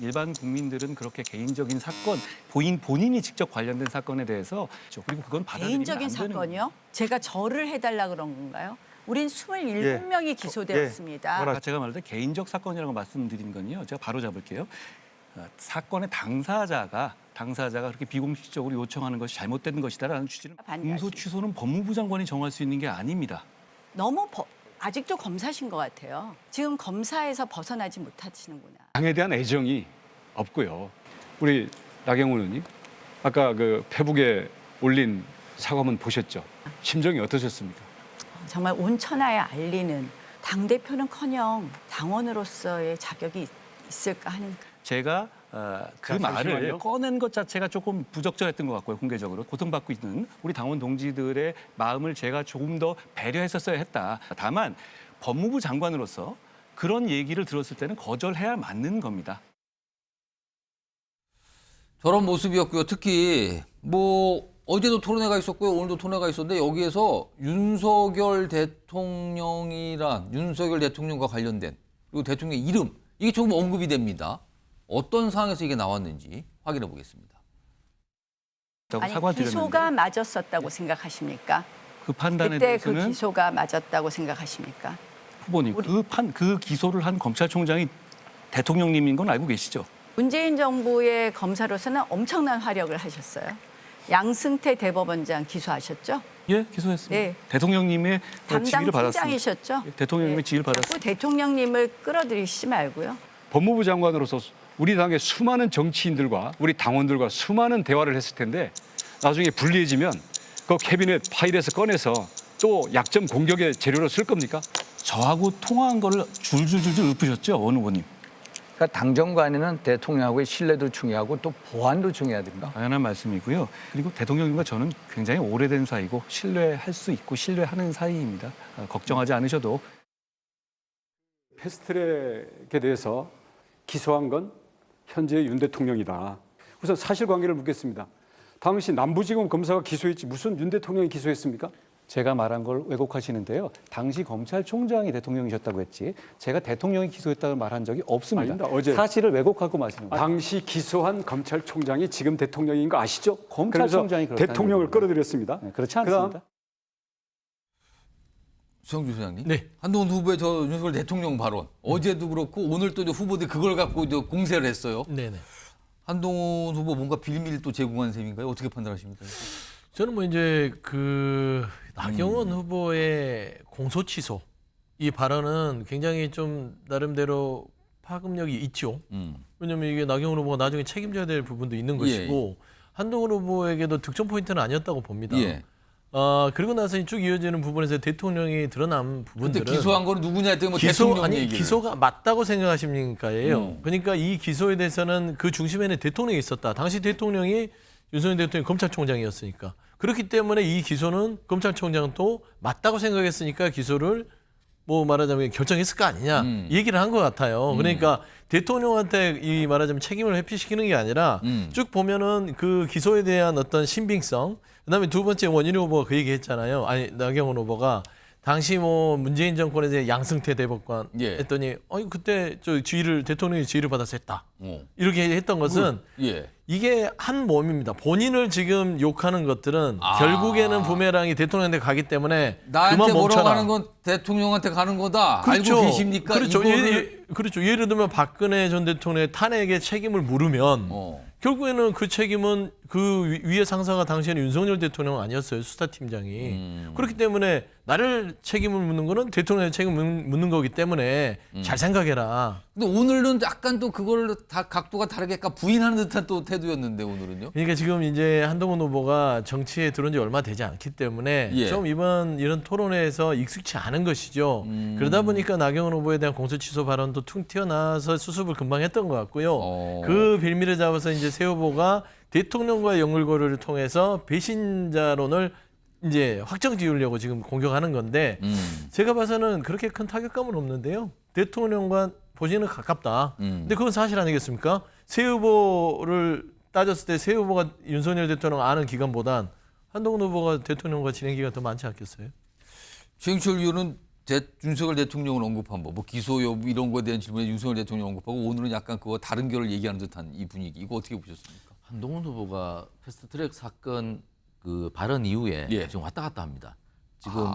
일반 국민들은 그렇게 개인적인 사건, 본인이 직접 관련된 사건에 대해서 그리고 그건 받아들이면 개인적인 안 되는 사건이요? 제가 저를 해달라 그런 건가요? 우린 27명이 기소되었습니다. 제가 말할 때 개인적 사건이라고 말씀드린 건요. 제가 바로 잡을게요. 사건의 당사자가 그렇게 비공식적으로 요청하는 것이 잘못된 것이다라는 취지는 공소 취소는 법무부 장관이 정할 수 있는 게 아닙니다. 너무 아직도 검사신 것 같아요. 지금 검사에서 벗어나지 못하시는구나. 당에 대한 애정이 없고요. 우리 나경원 의원님, 아까 그 페북에 올린 사과문 보셨죠? 심정이 어떠셨습니까? 정말 온 천하에 알리는 당대표는커녕 당원으로서의 자격이 있을까 하는. 제가 그 말을 잠시만요. 꺼낸 것 자체가 조금 부적절했던 것 같고요. 공개적으로 고통받고 있는 우리 당원 동지들의 마음을 제가 조금 더 배려했었어야 했다. 다만 법무부 장관으로서 그런 얘기를 들었을 때는 거절해야 맞는 겁니다. 저런 모습이었고요. 특히 어제도 토론회가 있었고요. 오늘도 토론회가 있었는데 여기에서 윤석열 대통령과 관련된 그리고 대통령의 이름 이게 조금 언급이 됩니다. 어떤 상황에서 이게 나왔는지 확인해 보겠습니다. 아니, 기소가 맞았었다고 생각하십니까? 그 판단에 그때 그 대해서는 기소가 맞았다고 생각하십니까? 후보님 그 기소를 한 검찰총장이 대통령님인 건 알고 계시죠? 문재인 정부의 검사로서는 엄청난 활약을 하셨어요. 양승태 대법원장 기소하셨죠? 예, 기소했습니다. 네. 대통령님의 담당 지위를 받았습니다. 팀장이셨죠? 대통령님의 지위를 받았습니다. 자꾸 대통령님을 끌어들이시지 말고요. 법무부 장관으로서 우리 당의 수많은 정치인들과 우리 당원들과 수많은 대화를 했을 텐데 나중에 불리해지면 그 캐비넷 파일에서 꺼내서 또 약점 공격의 재료로 쓸 겁니까? 저하고 통화한 거를 줄줄줄줄 읊으셨죠, 원 후보님. 그러니까 당정간에는 대통령하고의 신뢰도 중요하고 또 보안도 중요하든가. 당연한 말씀이고요. 그리고 대통령님과 저는 굉장히 오래된 사이고 신뢰할 수 있고 신뢰하는 사이입니다. 걱정하지 않으셔도. 패스트트랙에 대해서 기소한 건 현재의 윤 대통령이다. 우선 사실관계를 묻겠습니다. 당시 남부지검 검사가 기소했지 무슨 윤 대통령이 기소했습니까? 제가 말한 걸 왜곡하시는데요. 당시 검찰총장이 대통령이셨다고 했지 제가 대통령이 기소했다고 말한 적이 없습니다. 아닙니다. 어제 사실을 왜곡하고 마시는 거예요. 당시 기소한 검찰총장이 지금 대통령인 거 아시죠? 검찰총장이 그래서 대통령을 끌어들였습니다. 네, 그렇지 않습니다. 수영주 소장님. 네. 한동훈 후보의 저 윤석열 대통령 발언 어제도 그렇고 오늘 또 이제 후보들이 그걸 갖고 이제 공세를 했어요. 네네. 한동훈 후보 뭔가 빌미를 또 제공한 셈인가요? 어떻게 판단하십니까? 저는 이제 그 나경원 후보의 공소 취소 이 발언은 굉장히 좀 나름대로 파급력이 있죠. 왜냐하면 이게 나경원 후보가 나중에 책임져야 될 부분도 있는 것이고 한동훈 후보에게도 득점 포인트는 아니었다고 봅니다. 예. 그리고 나서 쭉 이어지는 부분에서 대통령이 드러난 부분들은 근데 기소한 거는 누구냐 했더니 대통령 얘기를. 기소가 맞다고 생각하십니까예요. 그러니까 이 기소에 대해서는 그 중심에는 대통령이 있었다. 당시 대통령이 윤석열 대통령이 검찰총장이었으니까. 그렇기 때문에 이 기소는 검찰총장도 맞다고 생각했으니까 기소를 말하자면 결정했을 거 아니냐 얘기를 한 것 같아요. 그러니까 대통령한테 이 말하자면 책임을 회피시키는 게 아니라 쭉 보면은 그 기소에 대한 어떤 신빙성, 그다음에 두 번째 원희룡 후보가 그 얘기했잖아요. 나경원 후보가 당시 문재인 정권에서 양승태 대법관 했더니 그때 대통령이 지위를 받아서 했다. 이렇게 했던 것은 이게 한 몸입니다. 본인을 지금 욕하는 것들은 결국에는 부메랑이 대통령한테 가기 때문에 나한테 그만 뭐라고 멈춰라. 하는 건 대통령한테 가는 거다. 그렇죠. 알고 계십니까? 그렇죠. 그렇죠. 예를 들면 박근혜 전 대통령의 탄핵에 책임을 물으면 결국에는 그 책임은 그 위에 상사가 당시에는 윤석열 대통령 아니었어요. 수사팀장이. 그렇기 때문에 나를 책임을 묻는 거는 대통령의 책임을 묻는 거기 때문에 잘 생각해라. 근데 오늘은 약간 또 그걸 다 각도가 다르게 약간 부인하는 듯한 또 태도였는데 오늘은요? 그러니까 지금 이제 한동훈 후보가 정치에 들어온 지 얼마 되지 않기 때문에 좀 이번 이런 토론회에서 익숙치 않은 것이죠. 그러다 보니까 나경원 후보에 대한 공소 취소 발언도 퉁 튀어나와서 수습을 금방 했던 것 같고요. 그 빌미를 잡아서 이제 새 후보가 대통령과의 연결고리를 통해서 배신자론을 이제 확정 지으려고 지금 공격하는 건데 제가 봐서는 그렇게 큰 타격감은 없는데요. 대통령과 보시는 가깝다. 근데 그건 사실 아니겠습니까? 새 후보를 따졌을 때 새 후보가 윤석열 대통령 아는 기간보단 한동훈 후보가 대통령과 진행 기간 더 많지 않겠어요? 최영철 의원은 윤석열 대통령을 언급한 뭐 기소 여부 이런 거에 대한 질문에 윤석열 대통령 언급하고 오늘은 약간 그거 다른 결을 얘기하는 듯한 이 분위기 이거 어떻게 보셨습니까? 한동훈 후보가 패스트트랙 사건 그 발언 이후에 예. 지금 왔다 갔다 합니다. 지금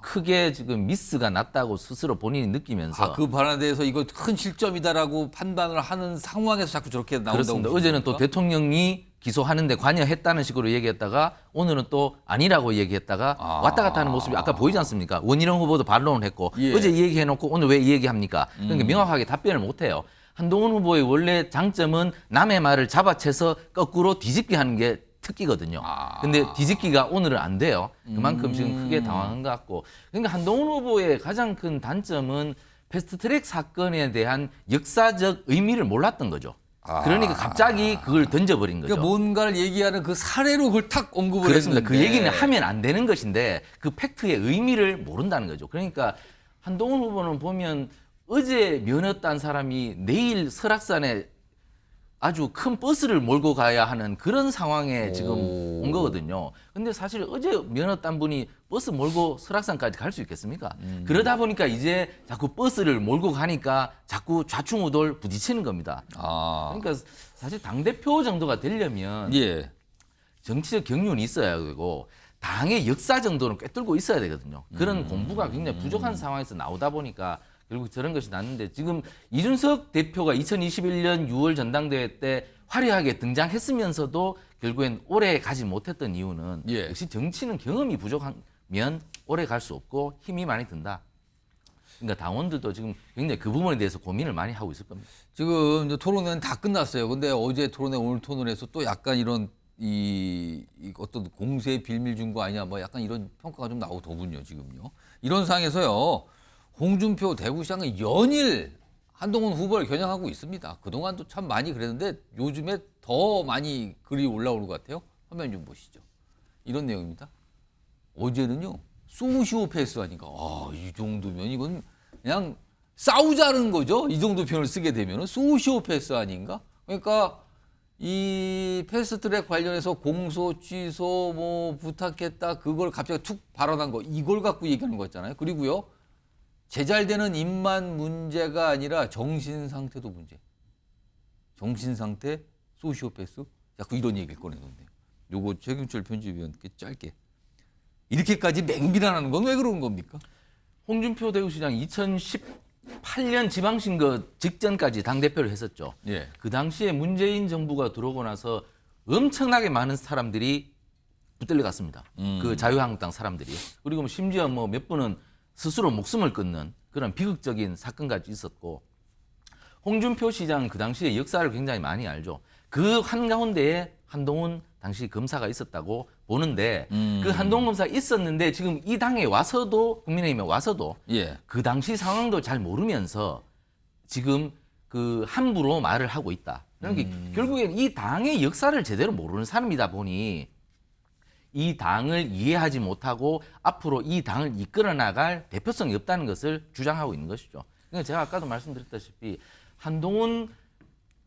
크게 지금 미스가 났다고 스스로 본인이 느끼면서 그 발언에 대해서 이거 큰 실점이다라고 판단을 하는 상황에서 자꾸 저렇게 나온다고 그렇습니다. 보십니까? 어제는 또 대통령이 기소하는데 관여했다는 식으로 얘기했다가 오늘은 또 아니라고 얘기했다가 왔다 갔다 하는 모습이 아까 보이지 않습니까? 원희룡 후보도 반론을 했고 예. 어제 이 얘기해놓고 오늘 왜 이 얘기합니까? 그러니까 명확하게 답변을 못해요. 한동훈 후보의 원래 장점은 남의 말을 잡아채서 거꾸로 뒤집기 하는 게 특기거든요. 근데 뒤집기가 오늘은 안 돼요. 그만큼 지금 크게 당황한 것 같고. 그러니까 한동훈 후보의 가장 큰 단점은 패스트트랙 사건에 대한 역사적 의미를 몰랐던 거죠. 그러니까 갑자기 그걸 던져버린 거죠. 그러니까 뭔가를 얘기하는 그 사례로 그걸 탁 언급을 그렇습니다. 했는데. 그 얘기는 하면 안 되는 것인데 그 팩트의 의미를 모른다는 거죠. 그러니까 한동훈 후보는 보면 어제 면허 딴 사람이 내일 설악산에 아주 큰 버스를 몰고 가야 하는 그런 상황에 지금 온 거거든요. 근데 사실 어제 면허 딴 분이 버스 몰고 설악산까지 갈 수 있겠습니까? 그러다 보니까 이제 자꾸 버스를 몰고 가니까 자꾸 좌충우돌 부딪히는 겁니다. 그러니까 사실 당대표 정도가 되려면 예. 정치적 경륜이 있어야 되고 당의 역사 정도는 꿰뚫고 있어야 되거든요. 그런 공부가 굉장히 부족한 상황에서 나오다 보니까 결국 저런 것이 났는데 지금 이준석 대표가 2021년 6월 전당대회 때 화려하게 등장했으면서도 결국엔 오래 가지 못했던 이유는 예. 역시 정치는 경험이 부족하면 오래 갈 수 없고 힘이 많이 든다. 그러니까 당원들도 지금 굉장히 그 부분에 대해서 고민을 많이 하고 있을 겁니다. 지금 이제 토론회는 다 끝났어요. 근데 어제 토론회 오늘 토론회에서 또 약간 이런 이 어떤 공세 빌밀 준 거 아니냐 뭐 약간 이런 평가가 좀 나오더군요. 지금요. 이런 상황에서요. 홍준표 대구시장은 연일 한동훈 후보를 겨냥하고 있습니다. 그동안도 참 많이 그랬는데 요즘에 더 많이 글이 올라오는 것 같아요. 화면 좀 보시죠. 이런 내용입니다. 어제는요. 소시오 패스 하니까 이 정도면 이건 그냥 싸우자는 거죠. 이 정도 표현을 쓰게 되면 소시오 패스 아닌가? 그러니까 이 패스트트랙 관련해서 공소 취소 뭐 부탁했다 그걸 갑자기 툭 발언한 거 이걸 갖고 얘기하는 거잖아요. 그리고요. 제잘되는 입만 문제가 아니라 정신 상태도 문제. 정신 상태, 소시오패스, 자꾸 이런 얘기를 꺼내놓네요. 요거 최경철 편집위원께 짧게. 이렇게까지 맹비난하는 건 왜 그러는 겁니까? 홍준표 대구시장 2018년 지방선거 직전까지 당대표를 했었죠. 예. 그 당시에 문재인 정부가 들어오고 나서 엄청나게 많은 사람들이 붙들려 갔습니다. 그 자유한국당 사람들이. 그리고 뭐 심지어 뭐 몇 분은 스스로 목숨을 끊는 그런 비극적인 사건까지 있었고 홍준표 시장 그 당시에 역사를 굉장히 많이 알죠. 그 한가운데에 한동훈 당시 검사가 있었다고 보는데 그 한동훈 검사가 있었는데 지금 이 당에 와서도 국민의힘에 와서도 예. 그 당시 상황도 잘 모르면서 지금 그 함부로 말을 하고 있다. 그러니까 결국엔 이 당의 역사를 제대로 모르는 사람이다 보니 이 당을 이해하지 못하고 앞으로 이 당을 이끌어 나갈 대표성이 없다는 것을 주장하고 있는 것이죠. 그러니까 제가 아까도 말씀드렸다시피 한동훈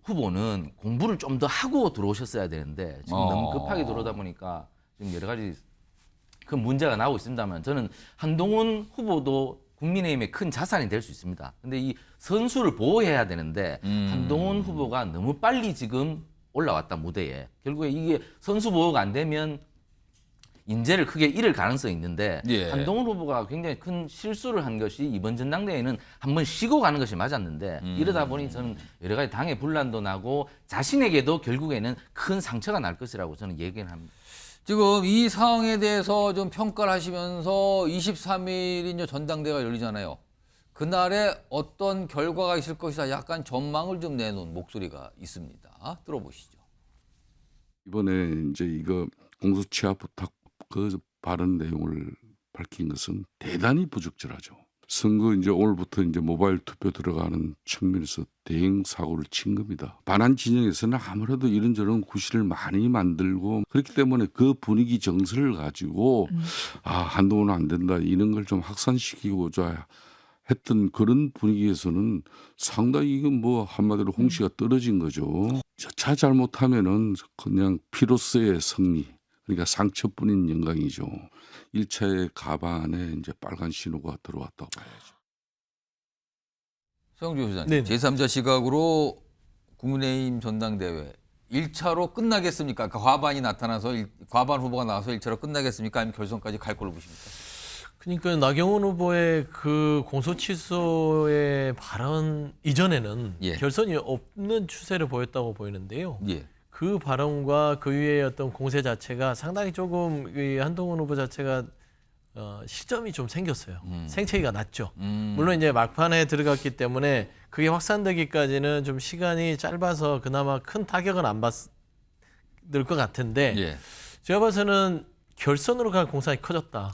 후보는 공부를 좀 더 하고 들어오셨어야 되는데 지금 너무 급하게 들어오다 보니까 지금 여러 가지 큰 문제가 나오고 있습니다만 저는 한동훈 후보도 국민의힘의 큰 자산이 될 수 있습니다. 근데 이 선수를 보호해야 되는데 한동훈 후보가 너무 빨리 지금 올라왔다 무대에. 결국에 이게 선수 보호가 안 되면 인재를 크게 잃을 가능성이 있는데 예. 한동훈 후보가 굉장히 큰 실수를 한 것이 이번 전당대회는 한번 쉬고 가는 것이 맞았는데 이러다 보니 저는 여러 가지 당의 분란도 나고 자신에게도 결국에는 큰 상처가 날 것이라고 저는 얘기를 합니다. 지금 이 상황에 대해서 좀 평가를 하시면서 23일인 전당대회가 열리잖아요. 그날에 어떤 결과가 있을 것이다 약간 전망을 좀 내놓은 목소리가 있습니다. 들어보시죠. 이번에 이제 이거 공소취하 부탁 그 발언 내용을 밝힌 것은 대단히 부적절하죠. 선거 이제 오늘부터 이제 모바일 투표 들어가는 측면에서 대형 사고를 친 겁니다. 반한 진영에서는 아무래도 이런저런 구실을 많이 만들고 그렇기 때문에 그 분위기 정서를 가지고 한동훈은 안 된다 이런 걸 좀 확산시키고자 했던 그런 분위기에서는 상당히 이건 뭐 한마디로 홍씨가 떨어진 거죠. 차 잘못하면은 그냥 피로서의 승리. 그러니까 상처뿐인 영광이죠. 1차의 가반에 이제 빨간 신호가 들어왔다고 봐야죠. 서영주 회장님, 네. 제3자 시각으로 국민의힘 전당대회 1차로 끝나겠습니까? 아까 과반이 나타나서 과반 후보가 나와서 1차로 끝나겠습니까? 아니면 결선까지 갈 걸로 보십니까? 그러니까 나경원 후보의 그 공소 취소의 발언 이전에는 예. 결선이 없는 추세를 보였다고 보이는데요. 예. 그 발언과 그 위에 어떤 공세 자체가 상당히 조금 이 한동훈 후보 자체가 실점이 좀 생겼어요. 생채기가 났죠. 물론 이제 막판에 들어갔기 때문에 그게 확산되기까지는 좀 시간이 짧아서 그나마 큰 타격은 안 받을 것 같은데 예. 제가 봐서는 결선으로 갈 공산이 커졌다.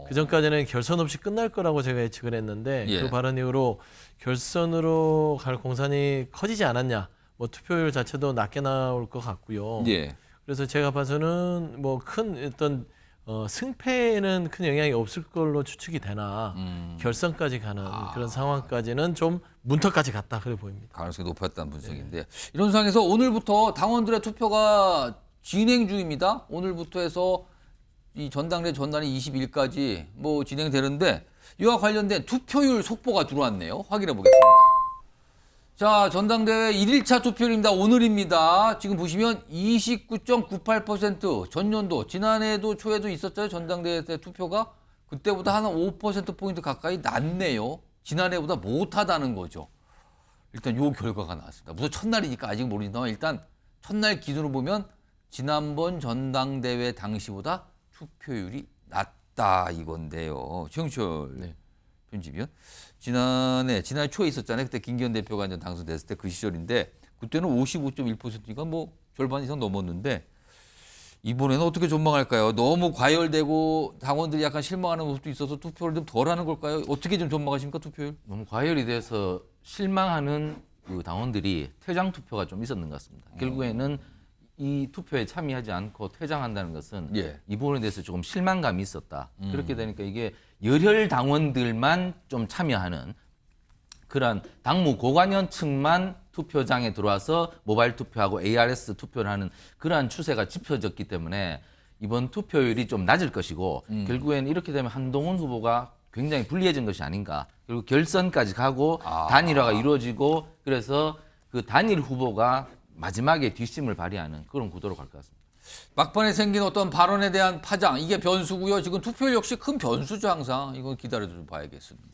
그 전까지는 결선 없이 끝날 거라고 제가 예측을 했는데 예. 그 발언 이후로 결선으로 갈 공산이 커지지 않았냐. 뭐 투표율 자체도 낮게 나올 것 같고요. 예. 그래서 제가 봐서는 뭐 큰 어떤 승패에는 큰 영향이 없을 걸로 추측이 되나 결선까지 가는 그런 상황까지는 좀 문턱까지 갔다 그래 보입니다. 가능성이 높았다는 분석인데 이런 상황에서 오늘부터 당원들의 투표가 진행 중입니다. 오늘부터 해서 이 전당대 전날이 20일까지 뭐 진행되는데 이와 관련된 투표율 속보가 들어왔네요. 확인해 보겠습니다. 자, 전당대회 1일차 투표율입니다. 오늘입니다. 지금 보시면 29.98% 전년도 지난해도 초에도 있었잖아요. 전당대회 때 투표가 그때보다 한 5%포인트 가까이 낮네요. 지난해보다 못하다는 거죠. 일단 요 결과가 나왔습니다. 무슨 첫날이니까 아직 모르지만 일단 첫날 기준으로 보면 지난번 전당대회 당시보다 투표율이 낮다 이건데요. 최영철 편집위원. 지난해 초에 있었잖아요. 그때 김기현 대표가 이제 당선됐을 때 그 시절인데 그때는 55.1%니까 뭐 절반 이상 넘었는데 이번에는 어떻게 전망할까요? 너무 과열되고 당원들이 약간 실망하는 모습도 있어서 투표를 좀 덜하는 걸까요? 어떻게 좀 전망하십니까 투표율? 너무 과열이 돼서 실망하는 그 당원들이 퇴장 투표가 좀 있었는 것 같습니다. 결국에는 이 투표에 참여하지 않고 퇴장한다는 것은 예. 이 부분에 대해서 조금 실망감이 있었다. 그렇게 되니까 이게 열혈 당원들만 좀 참여하는 그런 당무 고관여층만 투표장에 들어와서 모바일 투표하고 ARS 투표를 하는 그러한 추세가 짚혀졌기 때문에 이번 투표율이 좀 낮을 것이고 결국에는 이렇게 되면 한동훈 후보가 굉장히 불리해진 것이 아닌가. 그리고 결선까지 가고 단일화가 이루어지고 그래서 그 단일 후보가 마지막에 뒷심을 발휘하는 그런 구도로 갈 것 같습니다. 막판에 생긴 어떤 발언에 대한 파장 이게 변수고요. 지금 투표율 역시 큰 변수죠 항상. 이건 기다려도 좀 봐야겠습니다.